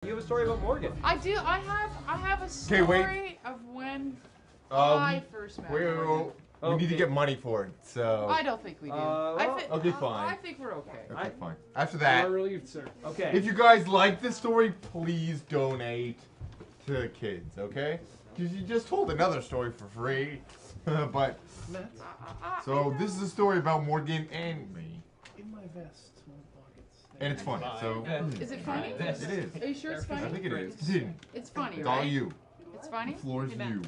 You have a story about Morgan. I do. I have a story of when I first met Morgan. We need to get money for it, so. I don't think we do. Okay, fine. I think we're okay. Okay, fine. After that, I'm relieved, sir. Okay. if you guys like this story, please donate to the kids, okay? Because you just told another story for free. But, so this is a story about Morgan and me. In my vest, my pockets. And it's funny, so. Is it funny? It is. Are you sure it's funny? I think it is. Continue. It's funny, It's right? all you. It's funny. The floor is you.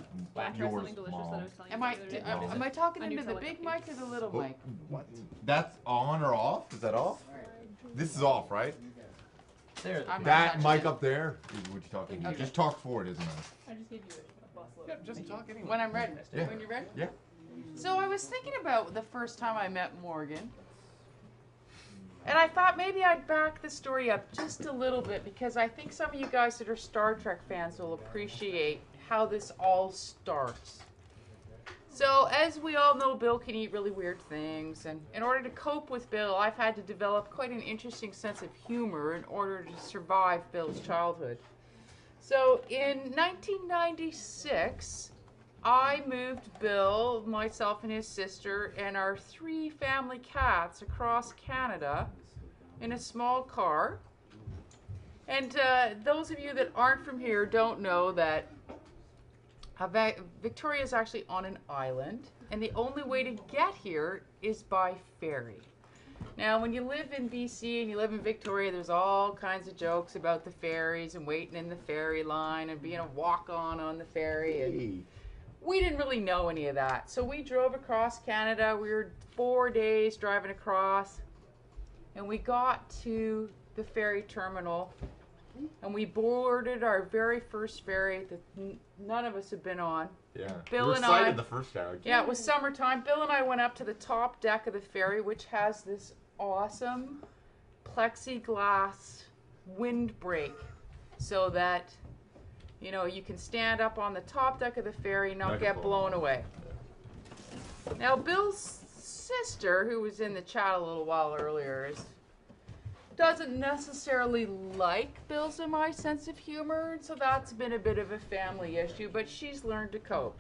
Yours, Mom. Am I talking into the big mic or the little mic? What? That's on or off? Is that off? This is off, right? There. I'm not That touching mic it. up there is what you're talking about. Okay. Just talk for it, isn't it? I just gave you a bus load. Yeah, just talk anyway. When I'm ready. Yeah. When you're ready? Yeah. So I was thinking about the first time I met Morgan. And I thought maybe I'd back the story up just a little bit because I think some of you guys that are Star Trek fans will appreciate how this all starts. So as we all know, Bill can eat really weird things. And in order to cope with Bill, I've had to develop quite an interesting sense of humor in order to survive Bill's childhood. So in 1996, I moved Bill, myself and his sister, and our 3 family cats across Canada in a small car. And those of you that aren't from here don't know that Victoria is actually on an island, and the only way to get here is by ferry. Now, when you live in BC and you live in Victoria, there's all kinds of jokes about the ferries and waiting in the ferry line and being a walk-on the ferry. And we didn't really know any of that. So we drove across Canada. We were 4 days driving across. And we got to the ferry terminal. And we boarded our very first ferry that none of us had been on. Yeah. Bill We're and excited I- the first time. Yeah, it was summertime. Bill and I went up to the top deck of the ferry, which has this awesome plexiglass windbreak so that, you know, you can stand up on the top deck of the ferry and not get blown away. Now, Bill's sister, who was in the chat a little while earlier, doesn't necessarily like Bill's and my sense of humor, so that's been a bit of a family issue, but she's learned to cope.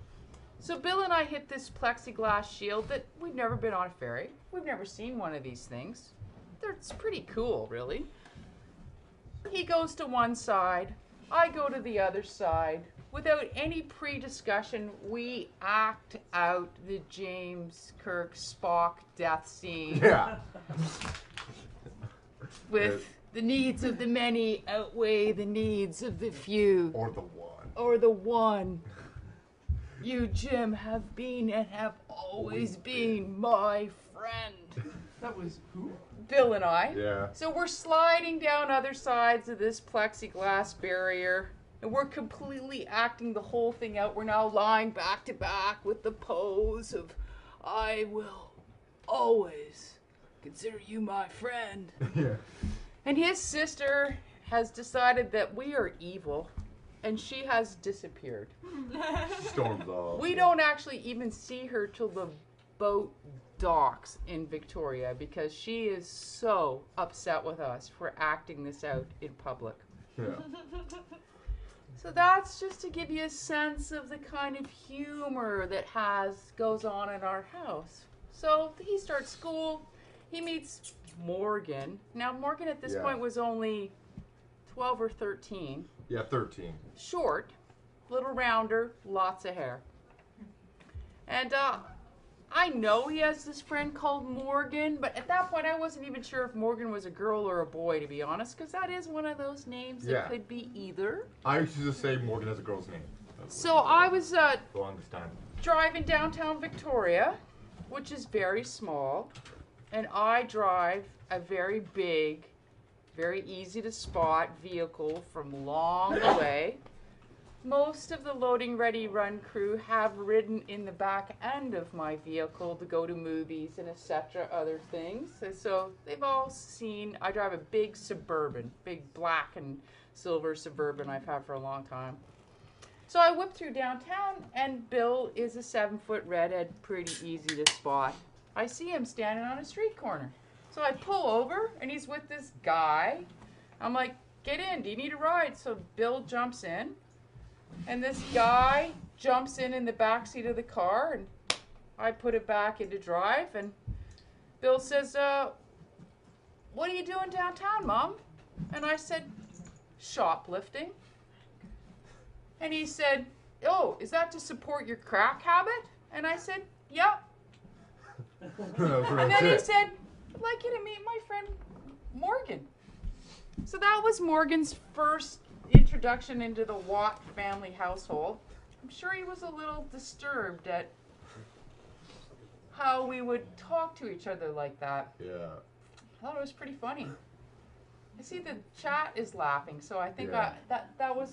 So Bill and I hit this plexiglass shield that we've never been on a ferry. We've never seen one of these things. It's pretty cool, really. He goes to one side, I go to the other side. Without any pre-discussion, we act out the James Kirk Spock death scene. Yeah. With the needs of the many outweigh the needs of the few. Or the one. Or the one. You, Jim, have been and have always been my friend. That was who? Bill and I. Yeah. So we're sliding down other sides of this plexiglass barrier, and we're completely acting the whole thing out. We're now lying back to back with the pose of, I will always consider you my friend. Yeah. And his sister has decided that we are evil, and she has disappeared. She storms off. We don't actually even see her till the boat docks in Victoria because she is so upset with us for acting this out in public. Yeah. So that's just to give you a sense of the kind of humor that goes on in our house. So he starts school, he meets Morgan. Now Morgan at this point was only 12 or 13. Yeah, 13. Short, little rounder, lots of hair. And I know he has this friend called Morgan, but at that point I wasn't even sure if Morgan was a girl or a boy, to be honest, because that is one of those names that could be either. I used to just say Morgan has a girl's name. So I was The longest time. driving downtown Victoria, which is very small, and I drive a very big, very easy to spot vehicle from long away. Most of the loading ready run crew have ridden in the back end of my vehicle to go to movies and etc. other things. And so they've all seen, I drive a big Suburban, big black and silver Suburban I've had for a long time. So I whip through downtown and Bill is a 7-foot redhead, pretty easy to spot. I see him standing on a street corner. So I pull over and he's with this guy. I'm like, get in. Do you need a ride? So Bill jumps in, and this guy jumps in the back seat of the car, and I put it back into drive, and Bill says, what are you doing downtown, Mom? And I said, shoplifting. And he said, oh, is that to support your crack habit? And I said, yep. And then he said, I'd like you to meet my friend Morgan. So that was Morgan's first introduction into the Watt family household. I'm sure he was a little disturbed at how we would talk to each other like that. Yeah. I thought it was pretty funny. I see the chat is laughing, so I think Yeah. that was